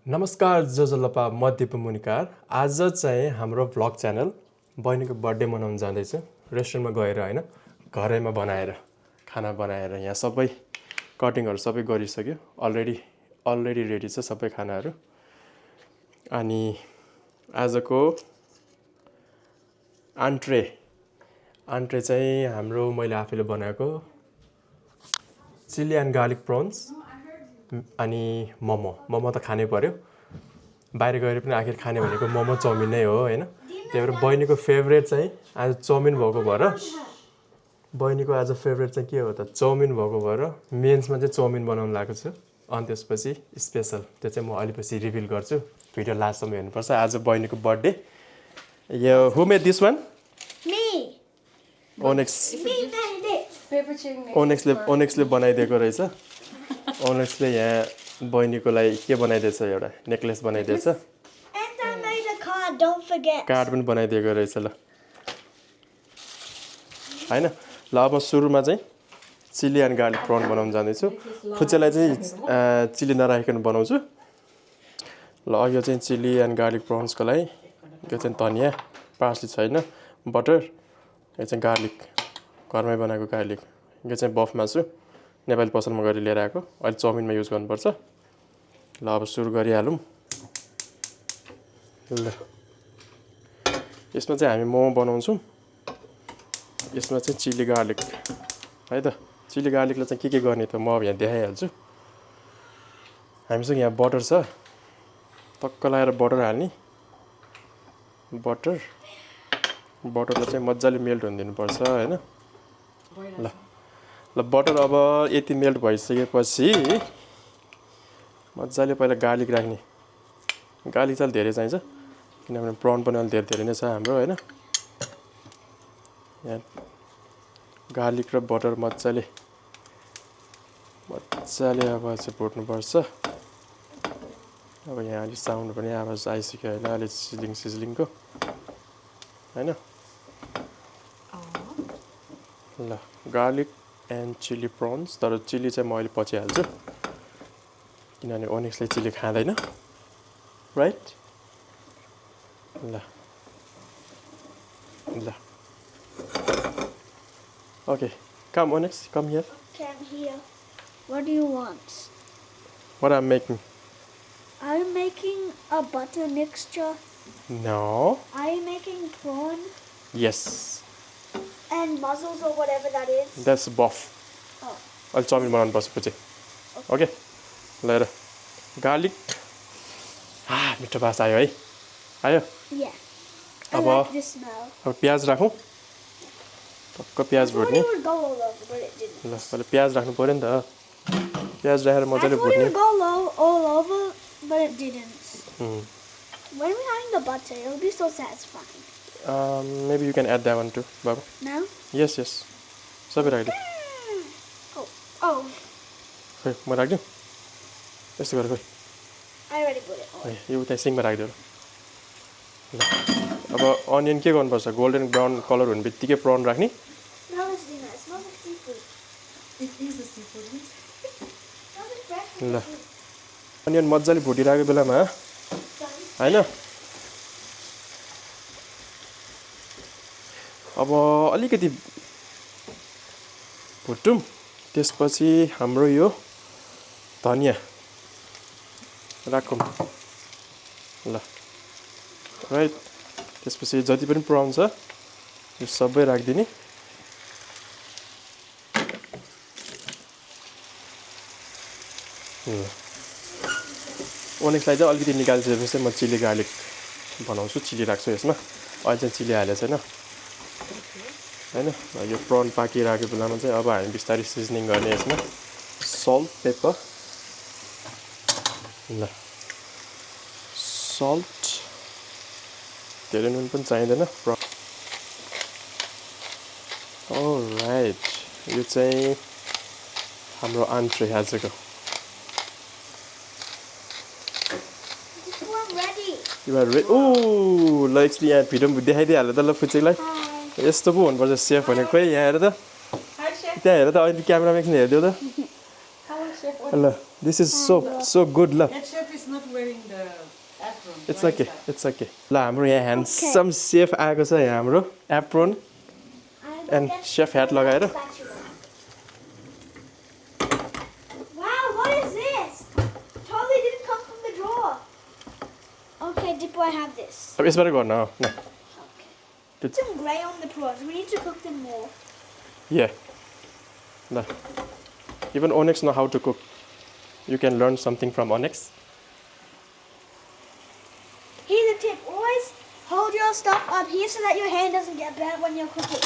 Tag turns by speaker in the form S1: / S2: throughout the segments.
S1: नमस्कार जजलपा मध्यप मुनिकार आज चाहिँ हाम्रो भ्लग च्यानल बहिनीको बर्थडे मनाउन जाँदैछु रेस्टुरेन्टमा गएर हैन घरैमा बनाएर खाना बनाएर यहाँ सबै कटिङहरु सबै गरिसक्यो अलरेडी रेडी छ सबै खानाहरु अनि आजको आन्ट्रे चाहिँ हाम्रो मैले आफैले बनाएको चिली एन्ड गार्लिक प्रॉन्स अनि मोमो त खानै पर्यो बाहिर गएर पनि आखिर खाने भनेको मोमो चाउमिन नै हो हैन त्यही भएर बहिनीको फेभरेट चाहिँ आज चाउमिन भएको भएर बहिनीको आज फेभरेट चाहिँ के हो त चाउमिन भएको भएर मेन्समा चाहिँ चाउमिन बनाउन लागेको छु अनि त्यसपछि स्पेशल त्यो चाहिँ म अलिपछि रिभिल गर्छु भिडियो लास्टसम्म हेर्नुपर्छ आज बहिनीको बर्थडे यो who made this one
S2: Me.
S1: Onyx
S2: Me made it.
S1: ओनेक्सले बनाइदिएको रहेछ ओनेक्सले यहाँ बहिनीको लागि के बनाइदिएछ एउटा नेकलेस बनाइदिएछ
S2: And I made a card, don't forget.
S1: Card पनि बनाइदिएको रहेछ ल हैन ल अब सुरुमा चाहिँ चिली एन्ड गार्लिक प्रॉन बनाउन जाँदैछु फुच्चेलाई चाहिँ चिली नराखिकन बनाउँछु ल यो चाहिँ चिली एन्ड गार्लिक प्रॉन्सको लागि यो चाहिँ धनिया पार्सली छैन बटर यो चाहिँ गार्लिक घरमै बनाएको गार्लिक यो चाहिँ बफ मासु नेपाली पसलमा गएर लिएर आएको अहिले चाउमिनमा युज गर्नुपर्छ ल अब सुरु गरिहालौँ ल यसमा चाहिँ हामी मोमो बनाउँछौँ यसमा चाहिँ चिली गार्लिक है त चिली गार्लिकलाई चाहिँ के गर्ने त म अब यहाँ देखाइहाल्छु हामीसँग यहाँ बटर छ टक्क लगाएर बटर हाल्ने बटरलाई चाहिँ मजाले मेल्ट हुन दिनुपर्छ हैन ल बटर अब यति मेल्ट भइसकेपछि मजाले पहिला गार्लिक राख्ने गार्लिक चाहिँ धेरै चाहिन्छ किनभने प्रॉन पनि अलि धेरै नै छ हाम्रो हैन यहाँ गार्लिक र बटर मजाले अब चाहिँ भुट्नुपर्छ अब यहाँ अलि साउन्ड पनि आवाज आइसक्यो होइन अलि सिजलिङको हैन ल गार्लिक एन्ड चिली प्रॉन्स तर चिली चाहिँ म अहिले पछि हाल्छु किनभने ओनेक्सले चिली खाँदैन राइट ल okay com ओनेक्स come here
S2: Okay, I'm here. What do you want?
S1: What I'm making?
S2: Are you making a butter mixture?
S1: No.
S2: Are you making prawn
S1: Yes.
S2: and mussels or whatever that is?
S1: That's buff.
S2: Oh.
S1: अहिले chowmein बनाउनु पर्छ पछि okay ल हेर garlic मिठो बास आयो है आयो
S2: Yeah. I
S1: अब
S2: like the smell.
S1: अब प्याज राखौँ टक्क प्याज
S2: I thought
S1: भुट्ने
S2: it would go all over, but it didn't.
S1: ल पहिला प्याज राख्नु पर्यो नि त प्याज राखेर
S2: I
S1: मजाले
S2: thought it
S1: भुट्ने
S2: would go all over, but it didn't. When we're having the butter, it'll be so satisfying.
S1: Maybe you can add that one too बाबु
S2: Now?
S1: yes सबै राखिदिउँ
S2: Oh.
S1: खोइ म राखिदिउँ यस्तो गरेर खोइ
S2: I already put it on.
S1: यो उता सिङमा राखिदियो ल अब अनियन के गर्नुपर्छ गोल्डन ब्राउन कलर हुने बित्तिकै प्रन राख्ने
S2: Now let's do that. It smells like seafood.
S3: It is a seafood.
S2: It smells like fresh
S1: ल
S2: seafood.
S1: अनियन मजाले भुटिरहेको बेलामा हैन अब अलिकति भुटौँ त्यसपछि हाम्रो यो धनिया राखौँ ल राइट त्यसपछि जति पनि प्रन छ यो सबै राखिदिने ओनेक्सलाई चाहिँ अलिकति निकालिसकेपछि म चिली गार्लिक बनाउँछु चिली राख्छु यसमा अहिले चाहिँ चिली हालेको छैन हैन यो प्रन पाकिरहेको बेलामा चाहिँ अब हामी बिस्तारै सिजनिङ गर्ने यसमा सल्ट पेपर ल सल्ट धेरै नुन पनि चाहिँदैन अलराइट यो चाहिँ हाम्रो आन्ट्रे आजको
S2: We're ready.
S1: You are ready? Oh, ल एकचोटि यहाँ भिडियो देखाइदिइहाल्यो त ल फुच्चेकलाई यस्तो पो हुनुपर्छ सेफ भनेको खोइ यहाँ हेर त त्यहाँ हेर त अहिले क्यामेरामा एकछिन हेरिदियो त
S3: Hello, Chef.
S1: ल दिस इज सो गुड ल
S3: That chef is not wearing the apron.
S1: It's
S3: Why is
S1: okay.
S3: that?
S1: It's okay. ल हाम्रो यहाँ ह्यान्डसम सेफ आएको छ यहाँ हाम्रो एप्रोन एन्ड सेफ ह्याट लगाएर
S2: Wow, what is this? Totally didn't come from the drawer. Okay, Dippo, I have this.
S1: अब यसबाट गर्न हो न
S2: Okay. Put some gray on the prawns. We need to cook them more.
S1: Yeah. ल even Onyx know how to cook. You can learn something from Onyx.
S2: Here's a tip. Always hold your stuff up here so that your hand doesn't get burnt when you're cooking.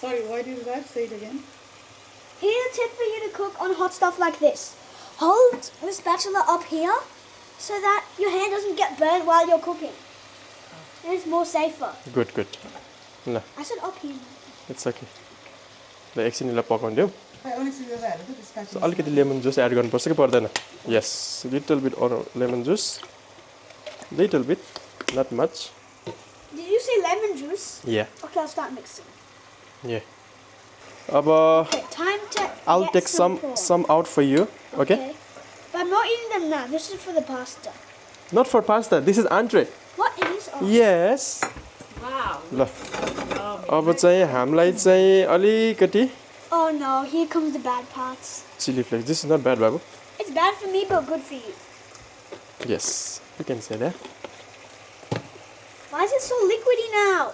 S3: Sorry, why did that? Say it again.
S2: Here's a tip for you to cook on hot stuff like this. Hold the spatula up here so that your hand doesn't get burnt while you're cooking. And it's more safer.
S1: Good, good. ल
S2: I said up here.
S1: It's okay ल एकछिन यसलाई पकाउँदिउँ
S3: I only see the red. This
S1: so अलिकति lemon juice add गर्नुपर्छ कि पर्दैन यस little bit lemon juice little bit not much
S2: Did you say lemon juice?
S1: या
S2: Okay, I'll start mixing.
S1: या अब
S2: Okay, time to
S1: I'll
S2: get
S1: take
S2: some prawns.
S1: some out for you okay
S2: But I'm not eating them now. This is for the pasta.
S1: not for pasta this is entree
S2: What is oh.
S1: yes
S3: Wow.
S1: ल अब चाहिँ हामीलाई चाहिँ अलिकति
S2: Oh no, here comes the bad parts.
S1: Chilli flakes this is not bad बाबु
S2: It's bad for me, but good for you.
S1: yes you can say that
S2: Why is it so liquidy now?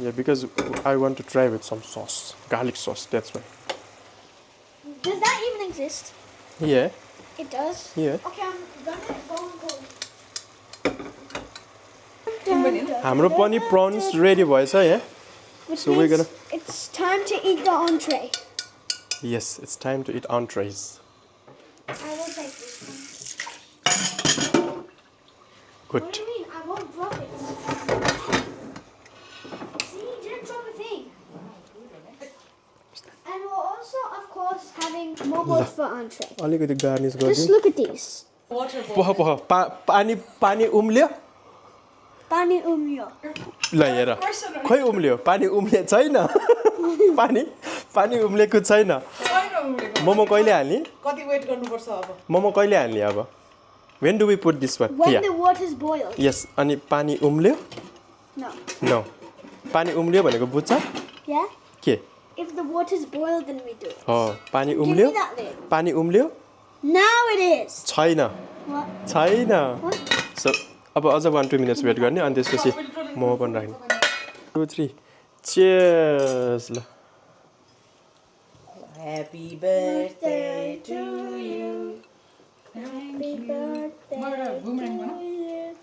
S1: yeah because I want to try with some sauce garlic sauce that's why
S2: Does that even exist?
S1: yeah
S2: It does?
S1: Yeah.
S2: Okay, I'm gonna go and go.
S1: हाम्रो पनि prawns ready भएछ यहाँ
S2: Which
S1: So we're
S2: means it's time to eat the entree.
S1: yes it's time to eat entrees
S2: I will take this one.
S1: good
S2: What do you mean? I won't drop it. See, you didn't drop a thing. And we're also, of course, having momos for entree.
S1: अलिकति garnish
S2: Just
S1: गरिदिउँ
S2: look at these.
S3: Water
S1: पह पह पानी पानी उम्ल्यो
S2: Pani umyo.
S1: ल हेर खोइ उम्ल्यो पानी उम्ले छैन पानी पानी उम्लेको छैन मोमो कहिले हाल्ने
S3: कति वेट गर्नुपर्छ अब
S1: मोमो कहिले हाल्ने अब when do we put this one
S2: When
S1: here
S2: the water's boiled.
S1: yes अनि पानी उम्ल्यो
S2: No.
S1: no पानी उम्ल्यो भनेको बुझ्छ
S2: Yeah?
S1: के
S2: If the water's boiled, then we do it.
S1: हो पानी
S2: Give
S1: उम्ल्यो
S2: me that lid.
S1: पानी उम्ल्यो
S2: Now it is.
S1: छैन
S2: What?
S1: छैन
S2: What?
S1: सो अब अझ 1-2 मिनट्स वेट गर्ने अनि त्यसपछि मोमो पनि राख्ने 2 3 चियर्स ल
S3: Happy birthday to you.
S2: Happy birthday
S3: boomerang
S2: to
S3: mana?
S2: you.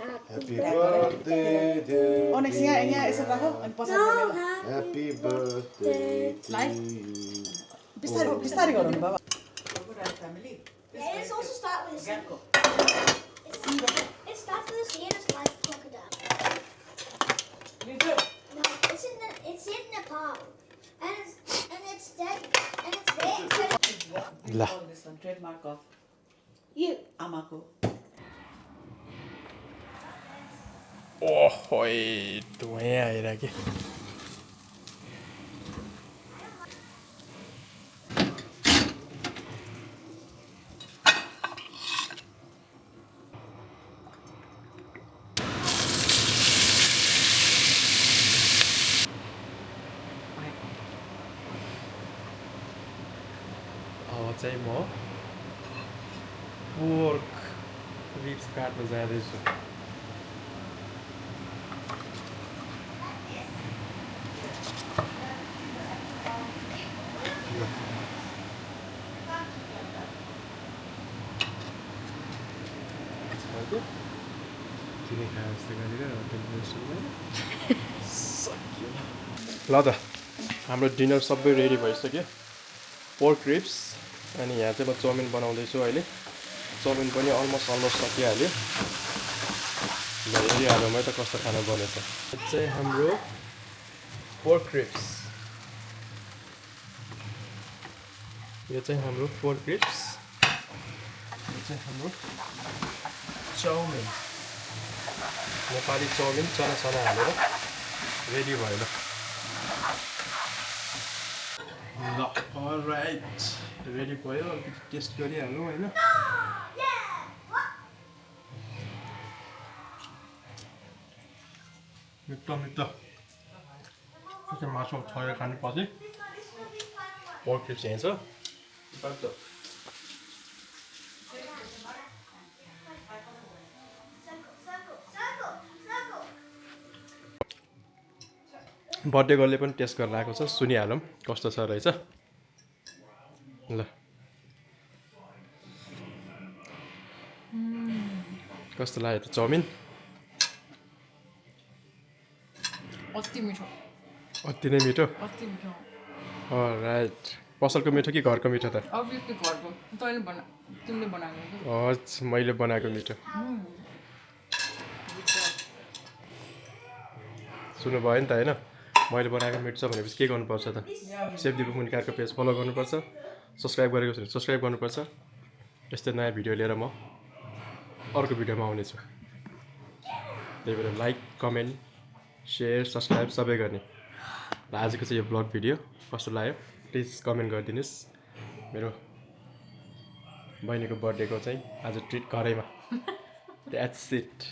S4: Happy birthday, dear.
S3: Onyx यहाँ यसो राख अनि पछाडि
S2: No,
S3: गएर
S4: Happy birthday to
S3: Life.
S4: you.
S3: बिस्तारै बिस्तारै गरौँ बाबा
S2: Yeah, let's also start with a C. It starts with a C and it's like crocodile. No, it's in Nepal. And it's dead. And it's there instead of
S1: ल
S3: this one trademark of
S2: you.
S3: आमाको
S1: ओहोइ धुवै आएर कि अब चाहिँ म pork ribs काट्न जाँदैछु किने खाए जस्तो गरेर ल त हाम्रो डिनर सबै रेडी भइसक्यो पोर्क रिब्स अनि यहाँ चाहिँ म चाउमिन बनाउँदैछु अहिले चाउमिन पनि अलमोस्ट सकिहाल्यो ल हेरिहालौँ है त कस्तो खाना बनेछ यो चाहिँ हाम्रो पोर्क रिब्स यो चाहिँ हाम्रो पोर्क रिब्स यो चाहिँ हाम्रो चाउमिन नेपाली चाउमिन चना चना हालेर रेडी भयो ल अलराइट रेडी भयो अलिकति टेस्ट गरिहालौँ होइन मिठो मिठो त्यो मासु छोएर खानुपर्छ पोर्क क्रिप्स यहाँ छ बर्थडे गर्लले पनि टेस्ट गरेर आएको छ सुनिहालौँ कस्तो छ रहेछ ल कस्तो लाग्यो त चाउमिन
S3: अति मिठो
S1: अति नै मिठो
S3: अति मिठो
S1: राइट पसलको मिठो कि घरको मिठो त
S3: अभियसली घरको तैँले तिमीले बनाएको
S1: मैले बनाएको मिठो सुन्नुभयो नि त होइन मैले बनाएको मिठो छ भनेपछि के गर्नुपर्छ त सेफ दिपु मुनिकारको पेज फलो गर्नुपर्छ सब्सक्राइब गरेको छ भने सब्सक्राइब गर्नुपर्छ यस्तै नयाँ भिडियो लिएर म अर्को भिडियोमा आउनेछु त्यही भएर लाइक कमेन्ट सेयर सब्सक्राइब सबै गर्ने र आजको चाहिँ यो ब्लग भिडियो कस्तो लाग्यो प्लिज कमेन्ट गरिदिनुहोस् मेरो बहिनीको बर्थडेको चाहिँ आज ट्रिट घरैमा द्याट्स इट